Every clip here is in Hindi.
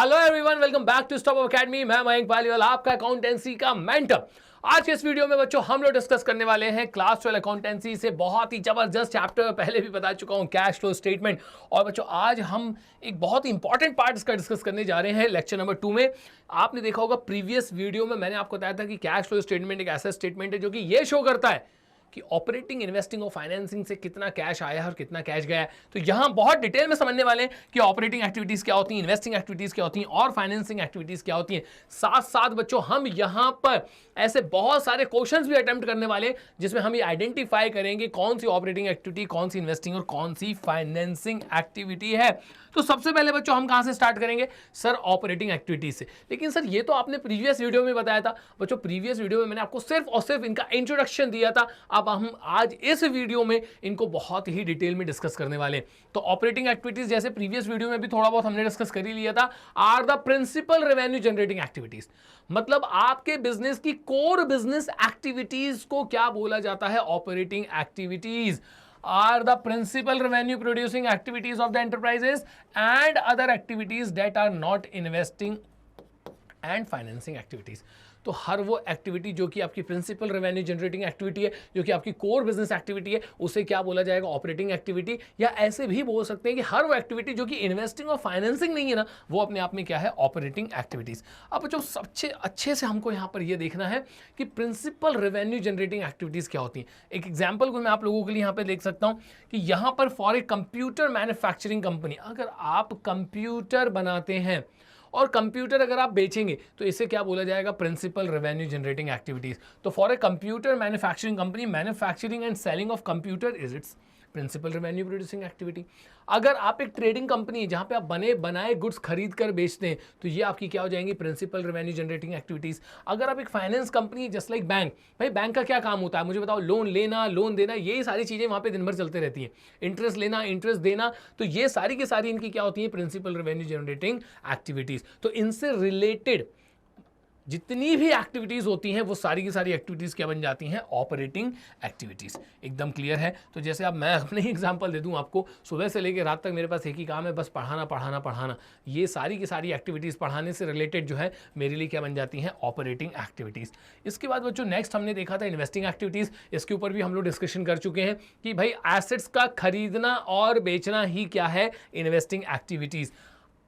Hello everyone, welcome back to Stop Academy. मैं मयंक पालीवाल, आपका अकाउंटेंसी का मेंटर। आज के इस वीडियो में बच्चों हम लोग डिस्कस करने वाले हैं क्लास 12 अकाउंटेंसी से बहुत ही जबरदस्त चैप्टर, पहले भी बता चुका हूं, कैश फ्लो स्टेटमेंट। और बच्चों आज हम एक बहुत ही इंपॉर्टेंट पार्ट इसका डिस्कस करने जा रहे हैं लेक्चर नंबर 2 में। आपने देखा होगा प्रीवियस वीडियो में मैंने आपको बताया था कि कैश फ्लो स्टेटमेंट एक ऐसा स्टेटमेंट है जो कि ये शो करता है कि ऑपरेटिंग, इन्वेस्टिंग और फाइनेंसिंग से कितना कैश आया है और कितना कैश गया है। तो यहां बहुत डिटेल में समझने वाले हैं कि ऑपरेटिंग एक्टिविटीज क्या होती हैं, इन्वेस्टिंग एक्टिविटीज क्या होती हैं और फाइनेंसिंग एक्टिविटीज क्या होती हैं। साथ साथ बच्चों हम यहां पर ऐसे बहुत सारे क्वेश्चंस भी अटेम्प्ट करने वाले हैं जिसमें हम ये आइडेंटिफाई करेंगे कौन सी ऑपरेटिंग एक्टिविटी, कौन सी इन्वेस्टिंग और कौन सी फाइनेंसिंग एक्टिविटी है। तो सबसे पहले बच्चों हम कहां से स्टार्ट करेंगे? सर ऑपरेटिंग एक्टिविटीज से। लेकिन सर ये तो आपने प्रीवियस वीडियो में बताया था। बच्चों प्रीवियस वीडियो में मैंने आपको सिर्फ और सिर्फ इनका इंट्रोडक्शन दिया था। अब हम आज इस वीडियो में इनको बहुत ही डिटेल में डिस्कस करने वाले हैं। तो ऑपरेटिंग एक्टिविटीज जैसे प्रीवियस वीडियो में भी थोड़ा बहुत हमने डिस्कस कर ही लिया था, are the principal revenue generating activities. मतलब आपके बिजनेस की कोर बिजनेस एक्टिविटीज को क्या बोला जाता है? Operating activities are the principal revenue producing activities of the enterprises and other activities that are not investing and financing activities। तो हर वो एक्टिविटी जो कि आपकी प्रिंसिपल रेवेन्यू जनरेटिंग एक्टिविटी है, जो कि आपकी कोर बिजनेस एक्टिविटी है, उसे क्या बोला जाएगा? Operating activity. या ऐसे भी बोल सकते हैं कि हर वो एक्टिविटी जो कि इन्वेस्टिंग और फाइनेंसिंग नहीं है ना, वो अपने आप में क्या है? Operating activities. अब जो सबसे अच्छे से हमको यहाँ पर ये देखना है कि प्रिंसिपल रेवेन्यू जनरेटिंग एक्टिविटीज क्या होती हैं। एक एग्जाम्पल को मैं आप लोगों के लिए यहाँ पे देख सकता हूँ कि यहाँ पर for a computer manufacturing company, अगर आप कंप्यूटर बनाते हैं और कंप्यूटर अगर आप बेचेंगे तो इसे क्या बोला जाएगा? Principal revenue generating activities. तो for a computer manufacturing company, manufacturing and selling of computer is its principal revenue producing activity. अगर आप एक ट्रेडिंग कंपनी है जहां पे आप बने बनाए गुड्स खरीद कर बेचते हैं तो ये आपकी क्या हो जाएंगी? Principal revenue generating activities. अगर आप एक finance company just like bank, भाई बैंक का क्या काम होता है मुझे बताओ? लोन लेना, लोन देना, यही सारी चीजें वहां पे दिन भर चलते रहती हैं। इंटरेस्ट लेना, इंटरेस्ट देना, तो ये सारी की सारी इनकी क्या होती है? Principal revenue generating activities. तो इनसे रिलेटेड जितनी भी एक्टिविटीज होती हैं वो सारी की सारी एक्टिविटीज क्या बन जाती हैं? Operating activities. एकदम क्लियर है? तो जैसे अब मैं अपने ही एग्जांपल दे दूं आपको, सुबह से लेकर रात तक मेरे पास एक ही काम है, बस पढ़ाना पढ़ाना पढ़ाना। ये सारी की सारी एक्टिविटीज पढ़ाने से रिलेटेड जो है मेरे लिए क्या बन जाती हैं? Operating activities. इसके बाद बच्चों नेक्स्ट हमने देखा था इन्वेस्टिंग एक्टिविटीज। इसके ऊपर भी हम लोग डिस्कशन कर चुके हैं कि भाई एसेट्स का खरीदना और बेचना ही क्या है? Investing activities.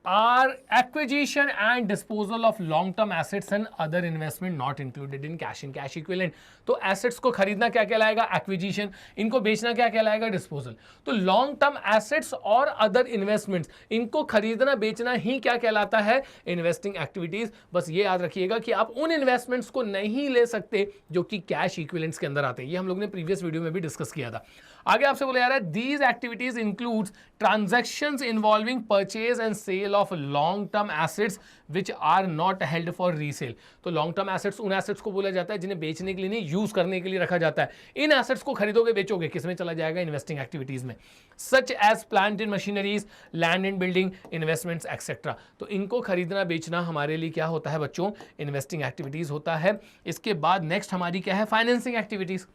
Are acquisition and disposal of long-term assets and other investment not included in cash and cash equivalent। तो assets को खरीदना क्या कहलाएगा? acquisition। इनको बेचना क्या कहलाएगा? disposal। तो long term assets और other investments, इनको खरीदना बेचना ही क्या कहलाता है? investing activities। बस ये याद रखिएगा कि आप उन investments को नहीं ले सकते जो कि cash equivalents के अंदर आते हैं। ये हम लोग ने previous वीडियो में भी डिस्कस किया था। आगे आपसे बोला जा रहा है these activities includes transactions involving purchase and sale of long term assets which are not held for resale। तो long term assets उन assets को बोला जाता है जिन्हें बेचने के लिए नहीं, यूज करने के लिए रखा जाता है। इन assets को खरीदोगे बेचोगे किसमें चला जाएगा? इन्वेस्टिंग एक्टिविटीज में। such as plant and machineries, land and building investments etc। तो इनको खरीदना बेचना हमारे लिए क्या होता है बच्चों? इन्वेस्टिंग एक्टिविटीज होता है। इसके बाद नेक्स्ट हमारी क्या है? Financing activities.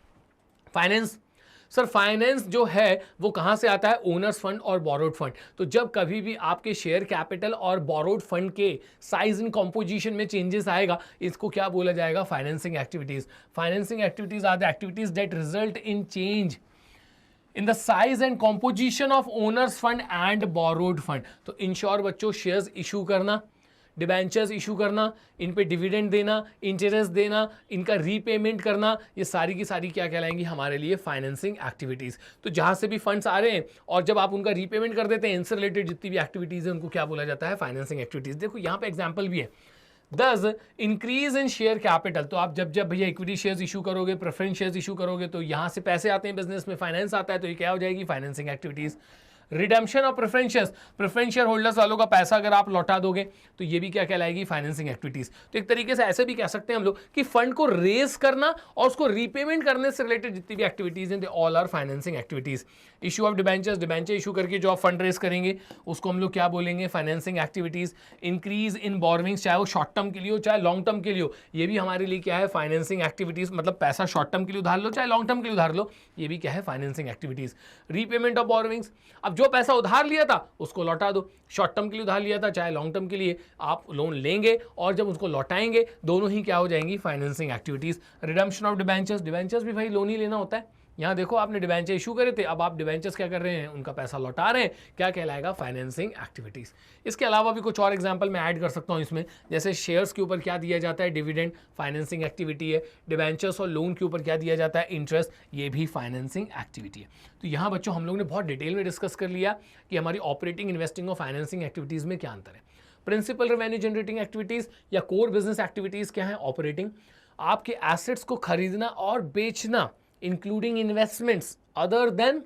Finance, sir finance जो है वो कहां से आता है? ओनर्स फंड और बोरोड फंड। तो जब कभी भी आपके शेयर कैपिटल और बोरोड फंड के साइज एंड कंपोजिशन में चेंजेस आएगा, इसको क्या बोला जाएगा? Financing activities. Financing activities are the activities that result in change in the size and composition of owners fund and borrowed fund. तो इंश्योर बच्चों शेयर्स इशू करना, डिबेंचर्स इशू करना, इन पे डिविडेंड देना, इंटरेस्ट देना, इनका रीपेमेंट करना, ये सारी की सारी क्या कहलाएंगी हमारे लिए? Financing activities. तो जहां से भी फंड्स आ रहे हैं और जब आप उनका रीपेमेंट कर देते हैं, इनसे रिलेटेड जितनी भी एक्टिविटीज है उनको क्या बोला जाता है? Financing activities. देखो यहाँ पे एग्जाम्पल भी है, दस इंक्रीज इन शेयर कैपिटल। तो आप जब जब भैया इक्विटी शेयर्स इशू करोगे, प्रेफरेंस शेयर्स इशू करोगे, तो यहाँ से पैसे आते हैं बिजनेस में, फाइनेंस आता है, तो ये क्या हो जाएगी? Financing activities. Redemption of preference shares, preference share holders वालों का पैसा अगर आप लौटा दोगे तो ये भी क्या कहलाएगी? Financing activities. तो एक तरीके से ऐसे भी कह सकते हैं हम लोग कि फंड को रेज करना और उसको रीपेमेंट करने से रिलेटेड जितनी भी एक्टिविटीज हैं they all are financing activities. Issue of debentures, debenture issue करके जो आप फंड रेज करेंगे उसको हम लोग क्या बोलेंगे? Financing activities. Increase in borrowings, चाहे वो शॉर्ट टर्म के लिए हो चाहे लॉन्ग टर्म के लिए हो, ये भी हमारे लिए क्या है? Financing activities. मतलब पैसा शॉर्ट टर्म के लिए उधार लो चाहे लॉन्ग टर्म के लिए उधार लो, ये भी क्या है? Financing activities. Repayment of borrowings, अब जो पैसा उधार लिया था उसको लौटा दो, शॉर्ट टर्म के लिए उधार लिया था चाहे लॉन्ग टर्म के लिए, आप लोन लेंगे और जब उसको लौटाएंगे दोनों ही क्या हो जाएंगी, financing activities. Redemption of debentures, debentures भी भाई लोन ही लेना होता है। यहाँ देखो आपने डिबेंचर इशू करे थे, अब आप डिबेंचर्स क्या कर रहे हैं, उनका पैसा लौटा रहे हैं, क्या कहलाएगा, फाइनेंसिंग एक्टिविटीज। इसके अलावा भी कुछ और एग्जांपल मैं ऐड कर सकता हूँ इसमें, जैसे शेयर्स के ऊपर क्या दिया जाता है, डिविडेंड, फाइनेंसिंग एक्टिविटी है। डिबेंचर्स और लोन के ऊपर क्या दिया जाता है, इंटरेस्ट, ये भी फाइनेंसिंग एक्टिविटी है। तो यहाँ बच्चों हम लोग ने बहुत डिटेल में डिस्कस कर लिया कि हमारी ऑपरेटिंग, इन्वेस्टिंग और फाइनेंसिंग एक्टिविटीज में क्या अंतर है। प्रिंसिपल रेवेन्यू जनरेटिंग एक्टिविटीज या कोर बिजनेस एक्टिविटीज क्या है, ऑपरेटिंग, आपके एसेट्स को खरीदना और बेचना, including investments other than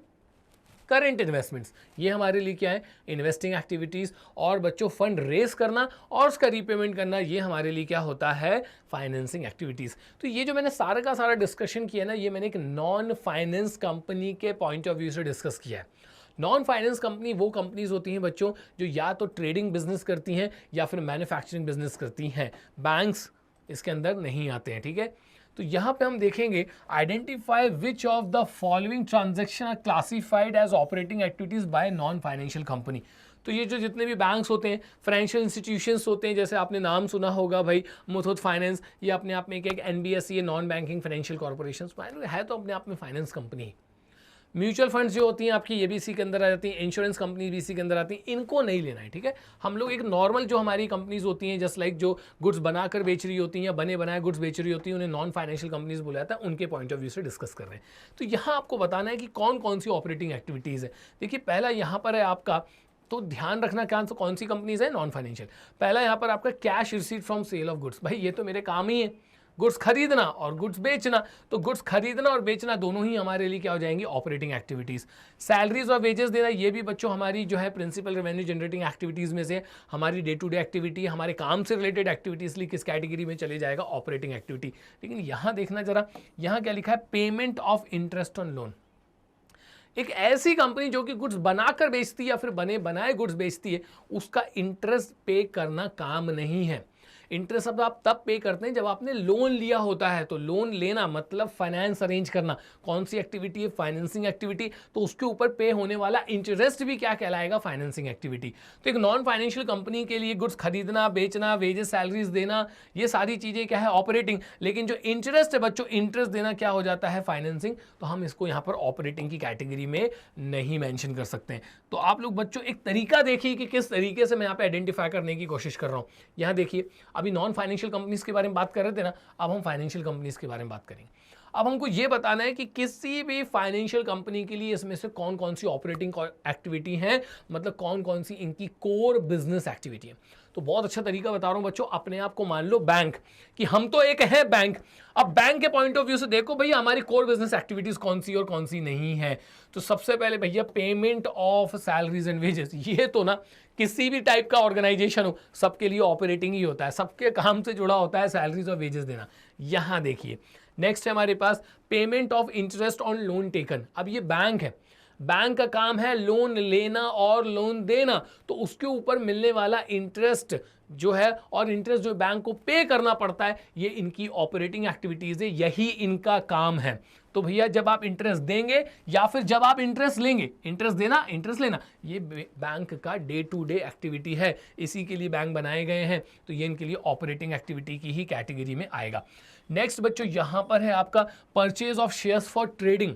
current investments, ये हमारे लिए क्या है, इन्वेस्टिंग एक्टिविटीज। और बच्चों फंड रेस करना और उसका रीपेमेंट करना, ये हमारे लिए क्या होता है, फाइनेंसिंग एक्टिविटीज। तो ये जो मैंने सारा का सारा डिस्कशन किया ना, ये मैंने एक नॉन फाइनेंस कंपनी के पॉइंट ऑफ व्यू से डिस्कस किया है। नॉन फाइनेंस कंपनी वो कंपनीज होती हैं बच्चों जो या तो ट्रेडिंग बिजनेस करती हैं या फिर मैन्युफैक्चरिंग बिजनेस करती हैं, बैंक्स इसके अंदर नहीं आते हैं, ठीक है। तो यहां पे हम देखेंगे, identify which of the following transaction are classified as operating activities by non financial company. तो ये जो जितने भी बैंक्स होते हैं, फाइनेंशियल इंस्टीट्यूशंस होते हैं, जैसे आपने नाम सुना होगा भाई मुथूट फाइनेंस, ये अपने आप में एक एनबीएफसी, ये नॉन बैंकिंग फाइनेंशियल कॉर्पोरेशन है, तो अपने आप में फाइनेंस कंपनी। म्यूचुअल फंड्स जो होती हैं आपकी, ये भी इसी के अंदर आ जाती हैं, इंश्योरेंस कंपनी भी इसी के अंदर आती हैं, इनको नहीं लेना है, ठीक है। हम लोग एक नॉर्मल जो हमारी कंपनीज होती हैं, जस्ट लाइक जो गुड्स बनाकर बेच रही होती हैं या बने बनाए गुड्स बेच रही होती हैं, उन्हें नॉन फाइनेंशियल कंपनीज बोला जाता है, उनके पॉइंट ऑफ व्यू से डिस्कस कर रहे हैं। तो यहाँ आपको बताना है कि कौन कौन सी ऑपरेटिंग एक्टिविटीज़ है। देखिए पहला यहाँ पर है आपका, तो ध्यान रखना क्या, तो कौन सी कंपनीज है नॉन फाइनेंशियल। पहला यहाँ पर आपका cash receipt from sale of goods, भाई ये तो मेरे काम ही है, गुड्स खरीदना और गुड्स बेचना। तो गुड्स खरीदना और बेचना दोनों ही हमारे लिए क्या हो जाएंगी, ऑपरेटिंग एक्टिविटीज। सैलरीज और वेजेस देना, ये भी बच्चों हमारी जो है प्रिंसिपल रेवेन्यू जनरेटिंग एक्टिविटीज में से हमारी डे टू डे एक्टिविटी, हमारे काम से रिलेटेड एक्टिविटीज लिए किस कैटेगरी में चले जाएगा, ऑपरेटिंग एक्टिविटी। लेकिन यहाँ देखना जरा, यहाँ क्या लिखा है, payment of interest on loan. एक ऐसी कंपनी जो कि गुड्स बनाकर बेचती है या फिर बने बनाए गुड्स बेचती है, उसका इंटरेस्ट पे करना काम नहीं है। इंटरेस्ट अब आप तब पे करते हैं जब आपने लोन लिया होता है। तो लोन लेना मतलब फाइनेंस अरेंज करना, कौन सी एक्टिविटी है, फाइनेंसिंग एक्टिविटी। तो उसके ऊपर पे होने वाला इंटरेस्ट भी क्या कहलाएगा, फाइनेंसिंग एक्टिविटी। तो एक नॉन फाइनेंशियल कंपनी के लिए गुड्स खरीदना, बेचना, वेजेस, सैलरीज देना, ये सारी चीजें क्या है, ऑपरेटिंग। लेकिन जो इंटरेस्ट है बच्चों, इंटरेस्ट देना क्या हो जाता है, फाइनेंसिंग। तो हम इसको यहाँ पर ऑपरेटिंग की कैटेगरी में नहीं मेंशन कर सकते हैं। तो आप लोग बच्चों एक तरीका देखिए कि किस तरीके से मैं यहाँ पे आइडेंटिफाई करने की कोशिश कर रहा हूँ। यहाँ देखिए, अभी नॉन फाइनेंशियल कंपनीज के बारे में बात कर रहे थे ना, अब हम फाइनेंशियल कंपनीज के बारे में बात करेंगे। अब हमको ये बताना है कि किसी भी फाइनेंशियल कंपनी के लिए इसमें से कौन कौन सी ऑपरेटिंग एक्टिविटी है, मतलब कौन कौन सी इनकी कोर बिजनेस एक्टिविटी है। तो बहुत अच्छा तरीका बता रहा हूं बच्चों, अपने आप को मान लो बैंक, कि हम तो एक है बैंक। अब बैंक के पॉइंट ऑफ व्यू से देखो भैया हमारी कोर बिजनेस एक्टिविटीज कौन सी और कौन सी नहीं है। तो सबसे पहले भैया payment of salaries and wages, ये तो ना किसी भी टाइप का ऑर्गेनाइजेशन हो सबके लिए ऑपरेटिंग ही होता है, सबके काम से जुड़ा होता है सैलरीज और वेजेस देना। यहां देखिए नेक्स्ट है हमारे पास payment of interest on loan taken. अब ये बैंक है, बैंक का काम है लोन लेना और लोन देना, तो उसके ऊपर मिलने वाला इंटरेस्ट जो है और इंटरेस्ट जो बैंक को पे करना पड़ता है, ये इनकी ऑपरेटिंग एक्टिविटीज है, यही इनका काम है। तो भैया जब आप इंटरेस्ट देंगे या फिर जब आप इंटरेस्ट लेंगे, इंटरेस्ट देना इंटरेस्ट लेना, ये बैंक का डे टू डे एक्टिविटी है, इसी के लिए बैंक बनाए गए हैं। तो ये इनके लिए ऑपरेटिंग एक्टिविटी की ही कैटेगरी में आएगा। नेक्स्ट बच्चों यहां पर है आपका purchase of shares for trading.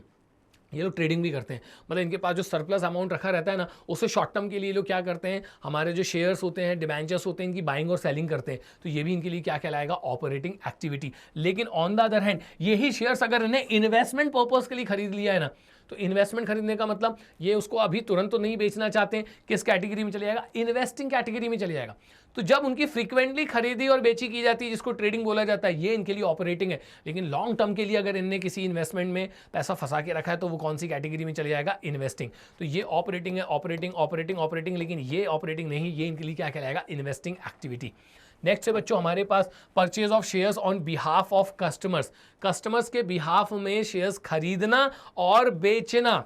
ये लोग ट्रेडिंग भी करते हैं, मतलब इनके पास जो सरप्लस अमाउंट रखा रहता है ना, उससे शॉर्ट टर्म के लिए लोग क्या करते हैं, हमारे जो शेयर्स होते हैं, डिबेंचर्स होते हैं, इनकी बाइंग और सेलिंग करते हैं। तो ये भी इनके लिए क्या कहलाएगा, ऑपरेटिंग एक्टिविटी। लेकिन ऑन द अदर हैंड यही शेयर्स अगर इन्हें इन्वेस्टमेंट पर्पस के लिए खरीद लिया है ना, तो इन्वेस्टमेंट खरीदने का मतलब ये उसको अभी तुरंत तो नहीं बेचना चाहते हैं, किस कैटेगरी में चले जाएगा, इन्वेस्टिंग कैटेगरी में चले जाएगा। तो जब उनकी फ्रीक्वेंटली खरीदी और बेची की जाती है, जिसको ट्रेडिंग बोला जाता है, ये इनके लिए ऑपरेटिंग है। लेकिन लॉन्ग टर्म के लिए अगर इनने किसी इन्वेस्टमेंट में पैसा फंसा के रखा है, तो वो कौन सी कैटेगरी में चले जाएगा, इन्वेस्टिंग। तो ये ऑपरेटिंग है, ऑपरेटिंग ऑपरेटिंग ऑपरेटिंग, लेकिन ये ऑपरेटिंग नहीं, ये इनके लिए क्या कहलाएगा, इन्वेस्टिंग एक्टिविटी। नेक्स्ट है बच्चों हमारे पास purchase of shares on behalf of customers. Customers के बिहाफ में शेयर्स खरीदना और बेचना,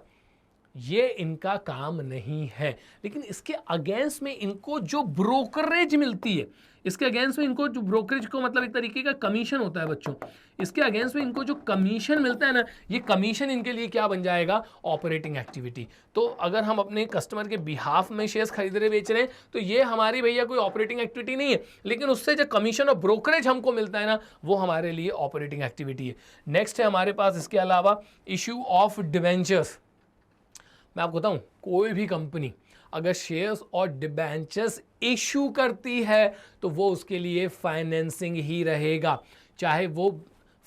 ये इनका काम नहीं है। लेकिन इसके अगेंस्ट में इनको जो ब्रोकरेज मिलती है, इसके अगेंस्ट में इनको जो ब्रोकरेज को मतलब एक तरीके का कमीशन होता है बच्चों, इसके अगेंस्ट में इनको जो कमीशन मिलता है ना, ये कमीशन इनके लिए क्या बन जाएगा, ऑपरेटिंग एक्टिविटी। तो अगर हम अपने कस्टमर के बिहाफ में शेयर्स खरीद रहे बेच रहे हैं तो ये हमारी भैया कोई ऑपरेटिंग एक्टिविटी नहीं है, लेकिन उससे जो कमीशन और ब्रोकरेज हमको मिलता है ना, वो हमारे लिए ऑपरेटिंग एक्टिविटी है। नेक्स्ट है हमारे पास इसके अलावा इशू ऑफ डिवेंचर्स। मैं आपको बताऊं, कोई भी कंपनी अगर शेयर्स और डिबेंचर्स इशू करती है तो वो उसके लिए फाइनेंसिंग ही रहेगा, चाहे वो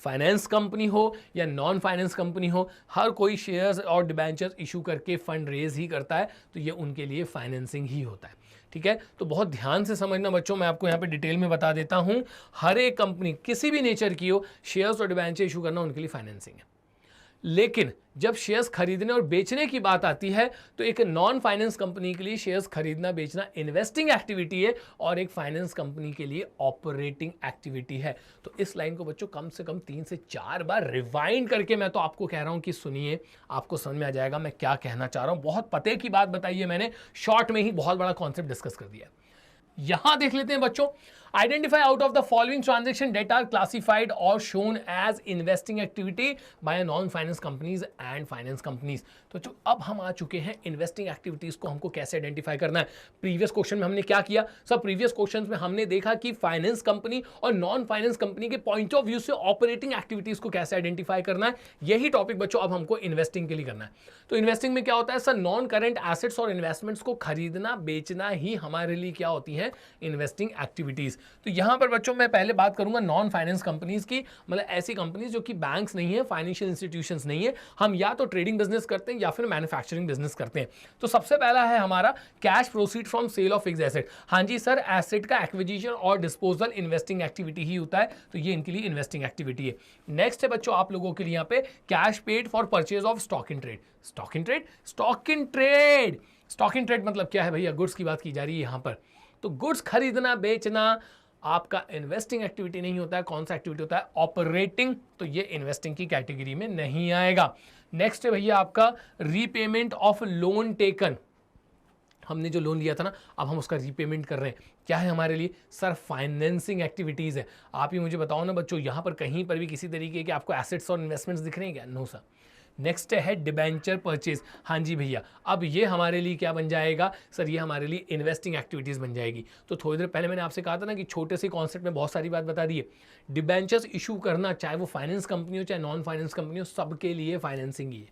फाइनेंस कंपनी हो या नॉन फाइनेंस कंपनी हो, हर कोई शेयर्स और डिबेंचर्स इशू करके फंड रेज ही करता है, तो ये उनके लिए फाइनेंसिंग ही होता है। ठीक है, तो बहुत ध्यान से समझना बच्चों, मैं आपको यहाँ पे डिटेल में बता देता हूँ। हर एक कंपनी किसी भी नेचर की हो, शेयर्स और डिबेंचर इशू करना उनके लिए फाइनेंसिंग है। लेकिन जब शेयर्स खरीदने और बेचने की बात आती है तो एक नॉन फाइनेंस कंपनी के लिए शेयर्स खरीदना बेचना इन्वेस्टिंग एक्टिविटी है और एक फाइनेंस कंपनी के लिए ऑपरेटिंग एक्टिविटी है। तो इस लाइन को बच्चों कम से कम 3 से 4 बार रिवाइंड करके मैं तो आपको कह रहा हूं कि सुनिए, आपको समझ में आ जाएगा मैं क्या कहना चाह रहा हूं। बहुत पते की बात बताई है मैंने, शॉर्ट में ही बहुत बड़ा कॉन्सेप्ट डिस्कस कर दिया। यहां देख लेते हैं बच्चों, identify out of the following transaction that are classified और shown as investing activity by non finance companies and finance companies. तो जो अब हम आ चुके हैं इन्वेस्टिंग एक्टिविटीज को हमको कैसे आइडेंटिफाई करना है। प्रीवियस क्वेश्चन में हमने क्या किया, सब प्रीवियस क्वेश्चंस में हमने देखा कि फाइनेंस कंपनी और नॉन फाइनेंस कंपनी के पॉइंट ऑफ व्यू से ऑपरेटिंग एक्टिविटीज को कैसे आइडेंटिफाई करना है। यही टॉपिक बच्चों अब हमको इन्वेस्टिंग के लिए करना है। तो इन्वेस्टिंग में क्या होता है सर, नॉन करेंट एसेट्स और इन्वेस्टमेंट्स को खरीदना बेचना ही हमारे लिए क्या होती है, इन्वेस्टिंग एक्टिविटीज। तो यहां पर बच्चों मैं पहले बात करूंगा नॉन फाइनेंस कंपनीज की, मतलब ऐसी कंपनीज जो कि बैंक्स नहीं है, फाइनेंशियल इंस्टीट्यूशंस नहीं है, हम या तो ट्रेडिंग बिजनेस करते हैं या फिर मैन्युफैक्चरिंग बिजनेस करते हैं। तो सबसे पहला है हमारा cash proceed from sale of fixed asset. हाँ जी सर, एसेट का एक्विजिशन और डिस्पोजल इन्वेस्टिंग एक्टिविटी ही होता है, तो ये इनके लिए इन्वेस्टिंग एक्टिविटी है। नेक्स्ट है बच्चों आप लोगों के लिए यहाँ पे cash paid for purchase of stock in trade. Stock in trade, stock in trade, stock in trade मतलब क्या है भैया, गुड्स की बात की जा रही है यहाँ पर। तो गुड्स खरीदना बेचना आपका इन्वेस्टिंग एक्टिविटी नहीं होता है, कौन सा एक्टिविटी होता है, ऑपरेटिंग। तो ये इन्वेस्टिंग की कैटेगरी में नहीं आएगा। नेक्स्ट है भैया आपका रीपेमेंट ऑफ लोन टेकन। हमने जो लोन लिया था ना, अब हम उसका रीपेमेंट कर रहे हैं, क्या है हमारे लिए सर, फाइनेंसिंग एक्टिविटीज है। आप ही मुझे बताओ ना बच्चों, यहां पर कहीं पर भी किसी तरीके के आपको एसेट्स और इन्वेस्टमेंट्स दिख रहे हैं क्या? No sir. नेक्स्ट है डिबेंचर परचेज। हाँ जी भैया, अब ये हमारे लिए क्या बन जाएगा सर, ये हमारे लिए इन्वेस्टिंग एक्टिविटीज बन जाएगी। तो थोड़ी देर पहले मैंने आपसे कहा था ना कि छोटे से कॉन्सेप्ट में बहुत सारी बात बता दी है। डिबेंचर्स इशू करना, चाहे वो फाइनेंस कंपनी हो चाहे नॉन फाइनेंस कंपनी हो, सबके लिए फाइनेंसिंग ही है।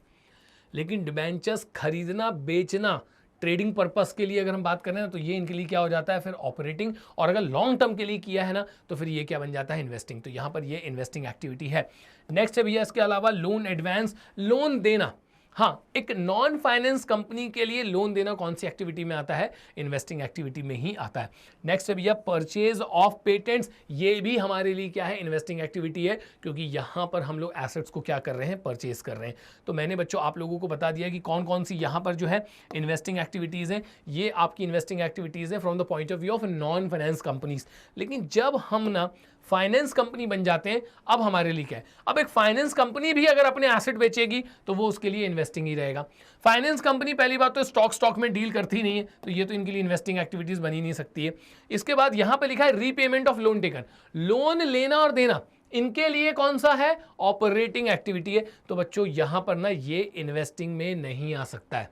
लेकिन डिबेंचर्स खरीदना बेचना ट्रेडिंग पर्पस के लिए अगर हम बात करें ना, तो ये इनके लिए क्या हो जाता है फिर ऑपरेटिंग, और अगर लॉन्ग टर्म के लिए किया है ना तो फिर ये क्या बन जाता है, इन्वेस्टिंग। तो यहाँ पर ये इन्वेस्टिंग एक्टिविटी है। नेक्स्ट है भैया इसके अलावा लोन एडवांस, लोन देना। हाँ, एक नॉन फाइनेंस कंपनी के लिए लोन देना कौन सी एक्टिविटी में आता है, इन्वेस्टिंग एक्टिविटी में ही आता है। नेक्स्ट है भैया परचेज ऑफ पेटेंट्स, ये भी हमारे लिए क्या है, इन्वेस्टिंग एक्टिविटी है, क्योंकि यहाँ पर हम लोग एसेट्स को क्या कर रहे हैं, परचेज कर रहे हैं। तो मैंने बच्चों आप लोगों को बता दिया कि कौन कौन सी यहाँ पर जो है इन्वेस्टिंग एक्टिविटीज़ हैं। ये आपकी इन्वेस्टिंग एक्टिविटीज़ है from the point of view of non finance companies. लेकिन जब हम ना फाइनेंस कंपनी बन जाते हैं, अब हमारे लिए क्या है, अब एक फाइनेंस कंपनी भी अगर अपने एसेट बेचेगी तो वो उसके लिए इन्वेस्टिंग ही रहेगा। फाइनेंस कंपनी पहली बात तो स्टॉक में डील करती ही नहीं है, तो ये तो इनके लिए इन्वेस्टिंग एक्टिविटीज बनी नहीं सकती है। इसके बाद यहां पे लिखा है repayment of loan taken, loan लेना और देना, इनके लिए कौन सा है, ऑपरेटिंग एक्टिविटी है। तो बच्चों यहां पर ना ये इन्वेस्टिंग में नहीं आ सकता है।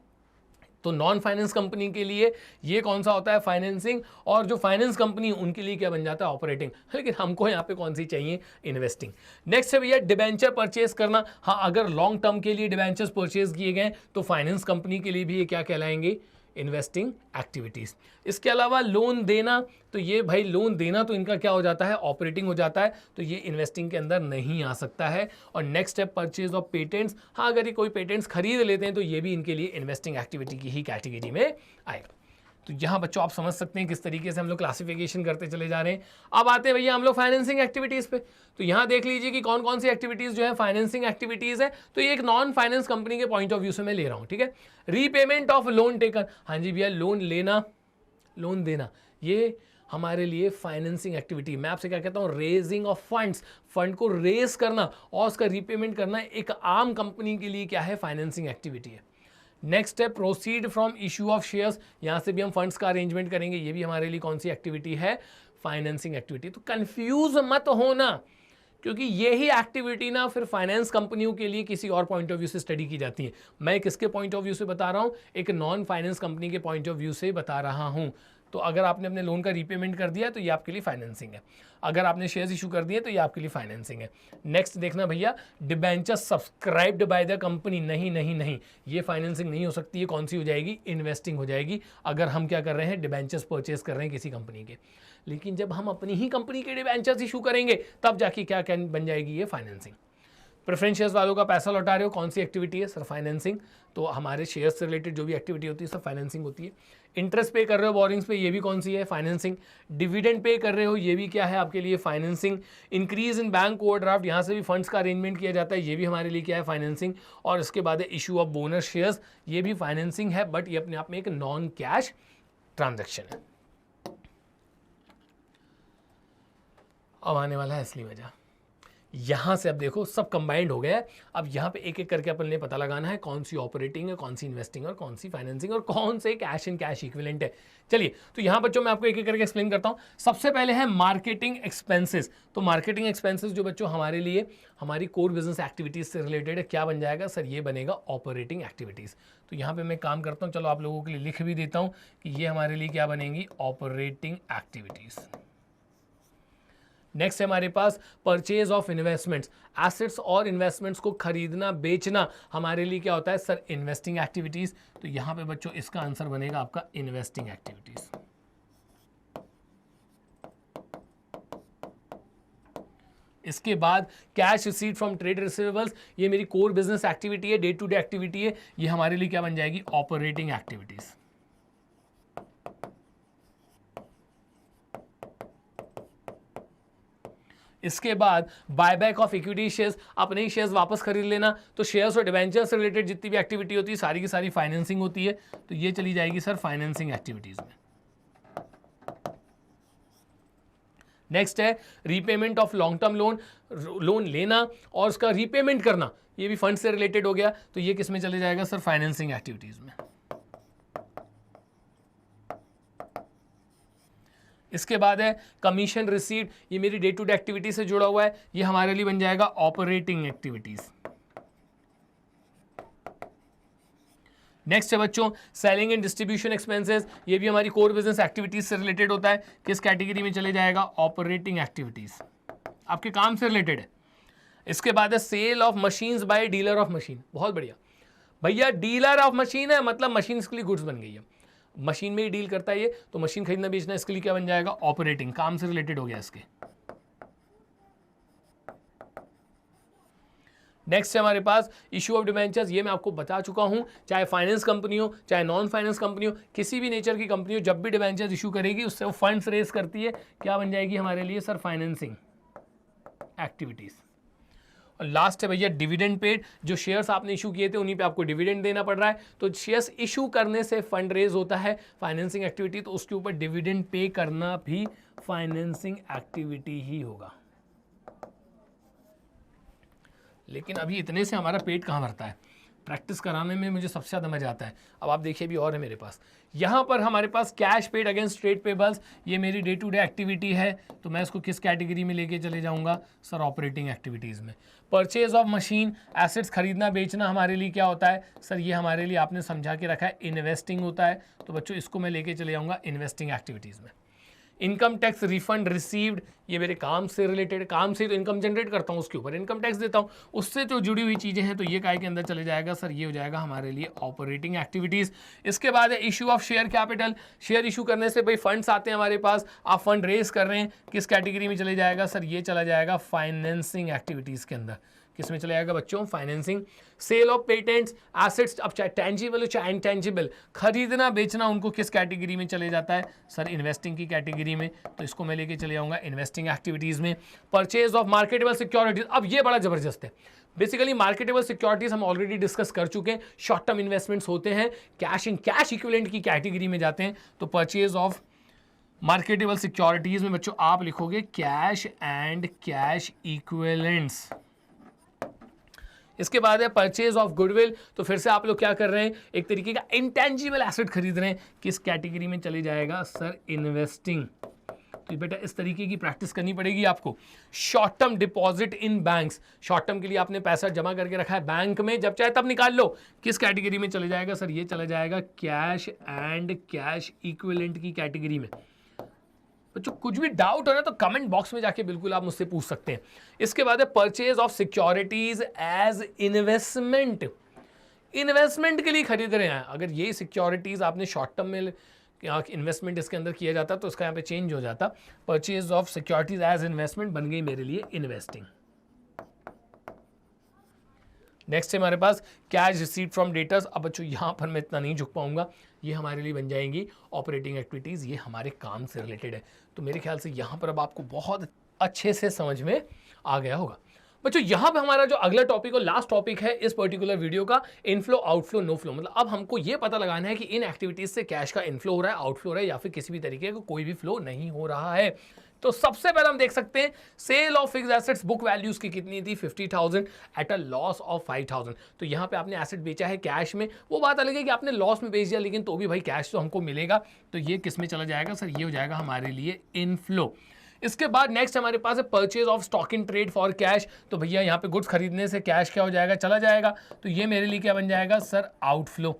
तो नॉन फाइनेंस कंपनी के लिए ये कौन सा होता है, फाइनेंसिंग, और जो फाइनेंस कंपनी उनके लिए क्या बन जाता है, ऑपरेटिंग। लेकिन हमको यहाँ पे कौन सी चाहिए, इन्वेस्टिंग। नेक्स्ट है भैया डिबेंचर परचेज करना। हाँ, अगर लॉन्ग टर्म के लिए डिबेंचर्स परचेज किए गए तो फाइनेंस कंपनी के लिए भी ये क्या कहलाएंगे, इन्वेस्टिंग एक्टिविटीज। इसके अलावा लोन देना, तो ये भाई लोन देना तो इनका क्या हो जाता है, ऑपरेटिंग हो जाता है, तो ये इन्वेस्टिंग के अंदर नहीं आ सकता है। और नेक्स्ट है परचेज ऑफ पेटेंट्स। हाँ, अगर ये कोई पेटेंट्स खरीद लेते हैं तो ये भी इनके लिए इन्वेस्टिंग एक्टिविटी की ही कैटेगरी में आएगा। तो यहाँ बच्चों आप समझ सकते हैं किस तरीके से हम लोग क्लासिफिकेशन करते चले जा रहे हैं। अब आते हैं भैया हम लोग फाइनेंसिंग एक्टिविटीज़ पे। तो यहाँ देख लीजिए कि कौन कौन सी एक्टिविटीज़ जो है फाइनेंसिंग एक्टिविटीज़ है। तो ये एक नॉन फाइनेंस कंपनी के पॉइंट ऑफ व्यू से मैं ले रहा हूँ, ठीक है। रीपेमेंट ऑफ लोन टेकन, हाँ जी भैया, लोन लेना लोन देना, ये हमारे लिए फाइनेंसिंग एक्टिविटी। मैं आपसे क्या कहता हूँ, रेजिंग ऑफ फंड्स, फंड को रेज करना और उसका रीपेमेंट करना एक आम कंपनी के लिए क्या है, फाइनेंसिंग एक्टिविटी है। नेक्स्ट है proceed from issue of shares, यहाँ से भी हम फंड्स का अरेंजमेंट करेंगे, ये भी हमारे लिए कौन सी एक्टिविटी है, फाइनेंसिंग एक्टिविटी। तो कंफ्यूज मत होना, क्योंकि यही एक्टिविटी ना फिर फाइनेंस कंपनियों के लिए किसी और पॉइंट ऑफ व्यू से स्टडी की जाती है। मैं किसके पॉइंट ऑफ व्यू से बता रहा हूँ? एक नॉन फाइनेंस कंपनी के पॉइंट ऑफ व्यू से बता रहा हूँ। तो अगर आपने अपने लोन का रीपेमेंट कर दिया तो ये आपके लिए फाइनेंसिंग है, अगर आपने शेयर्स इशू कर दिए तो ये आपके लिए फाइनेंसिंग है। नेक्स्ट देखना भैया, debenture subscribed by the company, नहीं नहीं नहीं, ये फाइनेंसिंग नहीं हो सकती है। कौन सी हो जाएगी? इन्वेस्टिंग हो जाएगी, अगर हम क्या कर रहे हैं? डिबेंचर्स परचेज कर रहे हैं किसी कंपनी के। लेकिन जब हम अपनी ही कंपनी के डिबेंचर्स इशू करेंगे तब जाके क्या बन जाएगी? ये फाइनेंसिंग। प्रेफरेंस शेयर्स वालों का पैसा लौटा रहे हो, कौन सी एक्टिविटी है? Sir financing. तो हमारे शेयर्स से रिलेटेड जो भी एक्टिविटी होती है सब फाइनेंसिंग होती है। इंटरेस्ट पे कर रहे हो बोरिंग्स पे, ये भी कौन सी है? फाइनेंसिंग। डिविडेंड पे कर रहे हो, ये भी क्या है आपके लिए? Financing. Increase in bank overdraft, यहाँ से भी फंड्स का अरेंजमेंट किया जाता है, ये भी हमारे लिए क्या है? फाइनेंसिंग। और इसके बाद इशू ऑफ बोनस शेयर्स, ये भी फाइनेंसिंग है, बट ये अपने आप में एक नॉन कैश ट्रांजेक्शन है। अब आने वाला है असली मजा। यहाँ से अब देखो सब कंबाइंड हो गया है। अब यहाँ पे एक एक करके अपन ने पता लगाना है कौन सी ऑपरेटिंग है, कौन सी इन्वेस्टिंग और कौन सी फाइनेंसिंग और कौन से कैश एंड कैश इक्विवेलेंट है। चलिए, तो यहाँ बच्चों मैं आपको एक एक करके एक्सप्लेन करता हूँ। सबसे पहले है मार्केटिंग एक्सपेंसेस। तो मार्केटिंग एक्सपेंसेस जो बच्चों हमारे लिए हमारी कोर बिजनेस एक्टिविटीज से रिलेटेड है, क्या बन जाएगा? सर ये बनेगा ऑपरेटिंग एक्टिविटीज़। तो यहाँ पे मैं काम करता हूँ, चलो आप लोगों के लिए लिख भी देता हूँ कि ये हमारे लिए क्या बनेंगी? Operating activities. नेक्स्ट है हमारे पास परचेज ऑफ इन्वेस्टमेंट्स, एसेट्स और इन्वेस्टमेंट्स को खरीदना बेचना हमारे लिए क्या होता है? Sir investing activities. तो यहां पे बच्चों इसका आंसर बनेगा आपका इन्वेस्टिंग एक्टिविटीज। इसके बाद cash receipt from trade receivables, ये मेरी कोर बिजनेस एक्टिविटी है, डे टू डे एक्टिविटी है, ये हमारे लिए क्या बन जाएगी? Operating activities. इसके बाद बायबैक ऑफ इक्विटी शेयर्स, अपने ही शेयर्स वापस खरीद लेना। तो शेयर्स और डिबेंचर से रिलेटेड जितनी भी एक्टिविटी होती है सारी की सारी फाइनेंसिंग होती है, तो ये चली जाएगी सर फाइनेंसिंग एक्टिविटीज में। नेक्स्ट है repayment of long term loan, loan लेना और उसका रीपेमेंट करना, ये भी फंड से रिलेटेड हो गया, तो ये किस में चले जाएगा? सर फाइनेंसिंग एक्टिविटीज में। इसके बाद है कमीशन रिसीट, ये मेरी डे टू डे एक्टिविटी से जुड़ा हुआ है, ये हमारे लिए बन जाएगा ऑपरेटिंग एक्टिविटीज। नेक्स्ट है बच्चों सेलिंग एंड डिस्ट्रीब्यूशन एक्सपेंसेस, ये भी हमारी कोर बिजनेस एक्टिविटीज से रिलेटेड होता है, किस कैटेगरी में चले जाएगा? ऑपरेटिंग एक्टिविटीज, आपके काम से रिलेटेड है। इसके बाद है sale of machines by dealer of machine, बहुत बढ़िया भैया, डीलर ऑफ मशीन है मतलब मशीन के लिए गुड्स बन गई है, मशीन में ही डील करता है ये, तो मशीन खरीदना बेचना इसके लिए क्या बन जाएगा? ऑपरेटिंग, काम से रिलेटेड हो गया इसके। नेक्स्ट है हमारे पास इशू ऑफ डिबेंचर्स, ये मैं आपको बता चुका हूं, चाहे फाइनेंस कंपनी हो चाहे नॉन फाइनेंस कंपनी हो, किसी भी नेचर की कंपनी हो, जब भी डिबेंचर्स इशू करेगी उससे वो फंड्स रेज करती है, क्या बन जाएगी हमारे लिए? Sir financing activities. और लास्ट है भैया डिविडेंड पेड, जो शेयर्स आपने इशू किए थे उन्हीं पे आपको डिविडेंड देना पड़ रहा है, तो शेयर्स इशू करने से फंड रेज होता है, फाइनेंसिंग एक्टिविटी, तो उसके ऊपर डिविडेंड पे करना भी फाइनेंसिंग एक्टिविटी ही होगा। लेकिन अभी इतने से हमारा पेट कहाँ भरता है, प्रैक्टिस कराने में मुझे सबसे ज़्यादा मजा आता है। अब आप देखिए भी और है मेरे पास, यहाँ पर हमारे पास cash paid against trade payables, ये मेरी डे टू डे एक्टिविटी है, तो मैं इसको किस कैटेगरी में लेके चले जाऊँगा? सर ऑपरेटिंग एक्टिविटीज़ में। परचेज ऑफ मशीन, एसेट्स खरीदना बेचना हमारे लिए क्या होता है? सर ये हमारे लिए आपने समझा के रखा है इन्वेस्टिंग होता है, तो बच्चों इसको मैं लेके चले जाऊँगा इन्वेस्टिंग एक्टिविटीज़ में। इनकम टैक्स रिफंड रिसीव्ड, ये मेरे काम से रिलेटेड, काम से तो इनकम जनरेट करता हूँ उसके ऊपर इनकम टैक्स देता हूँ, उससे जो जुड़ी हुई चीज़ें हैं, तो ये काय के अंदर चले जाएगा? सर ये हो जाएगा हमारे लिए ऑपरेटिंग एक्टिविटीज़। इसके बाद है issue of share capital, share issue करने से भाई फंड्स आते हैं हमारे पास, आप फंड रेज कर रहे हैं, किस कैटेगरी में चले जाएगा? सर ये चला जाएगा फाइनेंसिंग एक्टिविटीज़ के अंदर। किस में चले जाएगा बच्चों? Financing. Sale of patents, assets, अब चाहे टेंजिबल हो चाहे इनटेंजिबल, खरीदना बेचना उनको किस कैटेगरी में चले जाता है? सर इन्वेस्टिंग की कैटेगरी में, तो इसको मैं लेके चले जाऊंगा इन्वेस्टिंग एक्टिविटीज़ में। परचेज ऑफ मार्केटेबल सिक्योरिटीज, अब ये बड़ा जबरदस्त है, बेसिकली मार्केटेबल सिक्योरिटीज हम ऑलरेडी डिस्कस कर चुके हैं, शॉर्ट टर्म इन्वेस्टमेंट्स होते हैं, कैश इन कैश इक्विवेलेंट की कैटेगरी में जाते हैं, तो परचेज ऑफ मार्केटेबल सिक्योरिटीज में बच्चों आप लिखोगे कैश एंड कैश इक्विवेलेंट्स। इसके बाद है परचेज ऑफ गुडविल, तो फिर से आप लोग क्या कर रहे हैं? एक तरीके का इंटेंजिबल एसेट खरीद रहे हैं, किस कैटेगरी में चले जाएगा? Sir investing. तो बेटा इस तरीके की प्रैक्टिस करनी पड़ेगी आपको। Short term deposit in banks, short term के लिए आपने पैसा जमा करके रखा है बैंक में, जब चाहे तब निकाल लो। किस कैटेगरी में चले जाएगा सर? ये चला जाएगा कैश एंड कैश इक्विवेलेंट की कैटेगरी में। बच्चों कुछ भी डाउट हो ना तो कमेंट बॉक्स में जाके बिल्कुल आप मुझसे पूछ सकते हैं। इसके बाद है purchase of securities as investment, investment के लिए खरीद रहे हैं। अगर ये सिक्योरिटीज आपने शॉर्ट टर्म में इन्वेस्टमेंट इसके अंदर किया जाता तो उसका यहाँ पे चेंज हो जाता, purchase of securities as investment बन गई मेरे लिए इन्वेस्टिंग। नेक्स्ट है हमारे पास कैश रिसीट फ्रॉम डेटर्स। अब बच्चों यहाँ पर मैं इतना नहीं झुक पाऊंगा, ये हमारे लिए बन जाएंगी ऑपरेटिंग एक्टिविटीज़, ये हमारे काम से रिलेटेड है। तो मेरे ख्याल से यहाँ पर अब आपको बहुत अच्छे से समझ में आ गया होगा। बच्चों यहाँ पे हमारा जो अगला टॉपिक और लास्ट टॉपिक है इस पर्टिकुलर वीडियो का, इनफ्लो आउटफ्लो नो फ्लो। मतलब अब हमको ये पता लगाना है कि इन एक्टिविटीज़ से कैश का इनफ्लो हो रहा है, आउटफ्लो हो रहा है, या फिर किसी भी तरीके का कोई भी फ्लो नहीं हो रहा है। तो सबसे पहले हम देख सकते हैं sale of fixed assets, book values की कितनी थी 50,000 एट अ लॉस ऑफ 5,000। तो यहाँ पे आपने एसेट बेचा है कैश में, वो बात अलग है कि आपने लॉस में बेच दिया, लेकिन तो भी भाई कैश तो हमको मिलेगा। तो ये किस में चला जाएगा सर? ये हो जाएगा हमारे लिए इनफ्लो। इसके बाद नेक्स्ट हमारे पास है purchase of stock in trade for cash. तो भैया यहाँ पे गुड्स खरीदने से कैश क्या हो जाएगा? चला जाएगा। तो ये मेरे लिए क्या बन जाएगा सर? आउटफ्लो।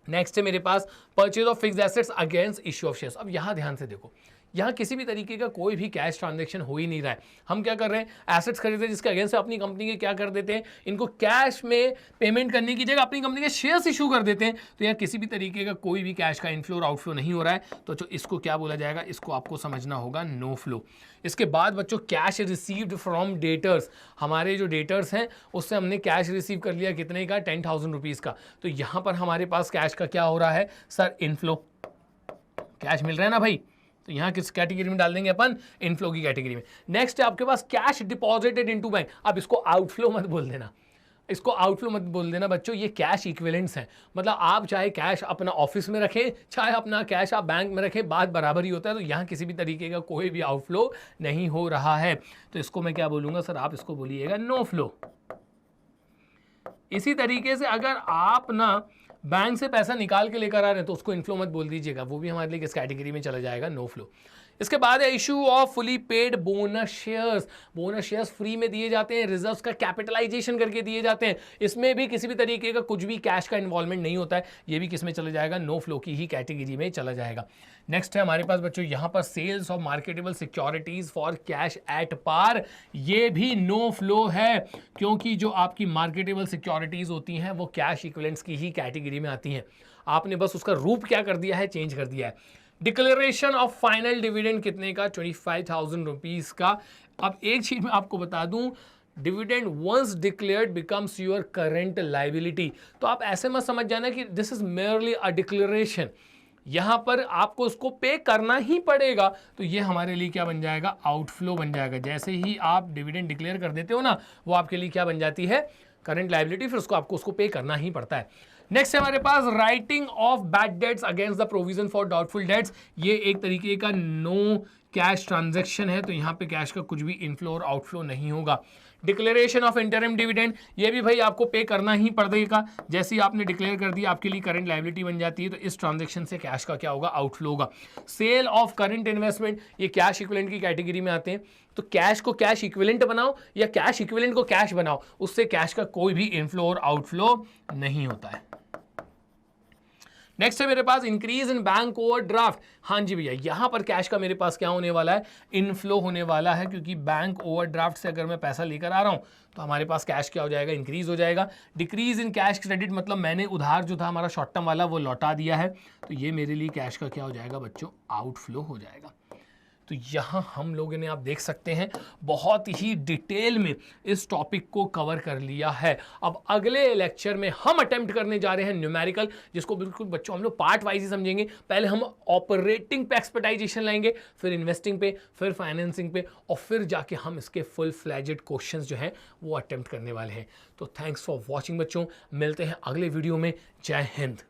नेक्स्ट है मेरे पास purchase of fixed assets against issue of shares. अब यहाँ ध्यान से देखो, यहाँ किसी भी तरीके का कोई भी कैश ट्रांजैक्शन हो ही नहीं रहा है। हम क्या कर रहे हैं? एसेट्स खरीदते हैं जिसके अगेंस्ट अपनी कंपनी के क्या कर देते हैं, इनको कैश में पेमेंट करने की जगह अपनी कंपनी के शेयर्स इशू कर देते हैं। तो यहाँ किसी भी तरीके का कोई भी कैश का इनफ्लो और आउटफ्लो नहीं हो रहा है। तो इसको क्या बोला जाएगा? इसको आपको समझना होगा नो फ्लो। इसके बाद बच्चों कैश रिसीव्ड फ्रॉम डेटर्स, हमारे जो डेटर्स हैं उससे हमने कैश रिसीव कर लिया, कितने का? 10,000 रुपीज़ का। तो यहाँ पर हमारे पास कैश का क्या हो रहा है सर? इनफ्लो। कैश मिल रहा है ना भाई? तो यहाँ किस कैटेगरी में डाल देंगे अपन? इनफ्लो की कैटेगरी में। नेक्स्ट है आपके पास कैश डिपॉजिटेड इनटू बैंक। अब इसको आउटफ्लो मत बोल देना, इसको आउटफ्लो मत बोल देना बच्चों, ये कैश इक्विवेलेंट्स हैं। मतलब आप चाहे कैश अपना ऑफिस में रखें, चाहे अपना कैश आप बैंक में रखें, बात बराबर ही होता है। तो यहाँ किसी भी तरीके का कोई भी आउटफ्लो नहीं हो रहा है। तो इसको मैं क्या बोलूँगा सर? आप इसको बोलिएगा नो फ्लो। इसी तरीके से अगर आप ना बैंक से पैसा निकाल के लेकर आ रहे हैं तो उसको इनफ्लो मत बोल दीजिएगा, वो भी हमारे लिए किस कैटेगरी में चला जाएगा? No flow. इसके बाद है issue of fully paid bonus shares. Bonus shares free में दिए जाते हैं, रिजर्व्स का कैपिटलाइजेशन करके दिए जाते हैं। इसमें भी किसी भी तरीके का कुछ भी कैश का इन्वॉल्वमेंट नहीं होता है। ये भी किस में चला जाएगा? नो फ्लो की ही कैटेगरी में चला जाएगा। नेक्स्ट है हमारे पास बच्चों यहाँ पर sales of marketable securities for cash at par. ये भी नो फ्लो है, क्योंकि जो आपकी मार्केटेबल सिक्योरिटीज होती हैं वो कैश इक्विवेलेंट्स की ही कैटेगरी में आती हैं। आपने बस उसका रूप क्या कर दिया है? चेंज कर दिया है। डिक्लेरेशन ऑफ फाइनल डिविडेंड कितने का? 25,000 रुपीज़ का। अब एक चीज़ मैं आपको बता दूं, dividend once declared becomes your current liability. तो आप ऐसे मत समझ जाना कि this is merely a declaration, यहाँ पर आपको उसको पे करना ही पड़ेगा। तो ये हमारे लिए क्या बन जाएगा? आउटफ्लो बन जाएगा। जैसे ही आप डिविडेंड डिक्लेयर कर देते हो ना, वो आपके लिए क्या बन जाती है? Current liability. फिर आपको उसको पे करना ही पड़ता है। नेक्स्ट है हमारे पास writing off bad debts against the provision for doubtful debts. ये एक तरीके का नो कैश ट्रांजैक्शन है, तो यहाँ पे कैश का कुछ भी इनफ्लो और आउटफ्लो नहीं होगा। डिक्लेरेशन ऑफ इंटरिम डिविडेंड, ये भी भाई आपको पे करना ही पड़ेगा। जैसे ही आपने डिक्लेयर कर दिया आपके लिए करंट लायबिलिटी बन जाती है। तो इस ट्रांजैक्शन से कैश का क्या होगा? आउटफ्लो होगा। सेल ऑफ करंट इन्वेस्टमेंट, ये कैश इक्विवेलेंट की कैटेगरी में आते हैं। तो कैश को कैश इक्विवेलेंट बनाओ या कैश इक्विवेलेंट को कैश बनाओ, उससे कैश का कोई भी इनफ्लो और आउटफ्लो नहीं होता है। नेक्स्ट है मेरे पास इंक्रीज इन बैंक ओवरड्राफ्ट। हाँ जी भैया, यहां पर कैश का मेरे पास क्या होने वाला है? इनफ्लो होने वाला है, क्योंकि बैंक ओवरड्राफ्ट से अगर मैं पैसा लेकर आ रहा हूं तो हमारे पास कैश क्या हो जाएगा? इंक्रीज हो जाएगा। डिक्रीज इन कैश क्रेडिट, मतलब मैंने उधार जो था हमारा शॉर्ट टर्म वाला वो लौटा दिया है। तो ये मेरे लिए कैश का क्या हो जाएगा बच्चों? आउटफ्लो हो जाएगा। तो यहाँ हम लोगों ने आप देख सकते हैं बहुत ही डिटेल में इस टॉपिक को कवर कर लिया है। अब अगले लेक्चर में हम अटेम्प्ट करने जा रहे हैं न्यूमेरिकल, जिसको बिल्कुल बच्चों हम लोग पार्ट वाइज ही समझेंगे। पहले हम ऑपरेटिंग पे एक्सपर्टाइजेशन लाएंगे, फिर इन्वेस्टिंग पे, फिर फाइनेंसिंग पे, और फिर जाके हम इसके फुल फ्लैजेड क्वेश्चंस जो हैं वो अटेम्प्ट करने वाले हैं। तो थैंक्स फॉर वॉचिंग बच्चों, मिलते हैं अगले वीडियो में। जय हिंद।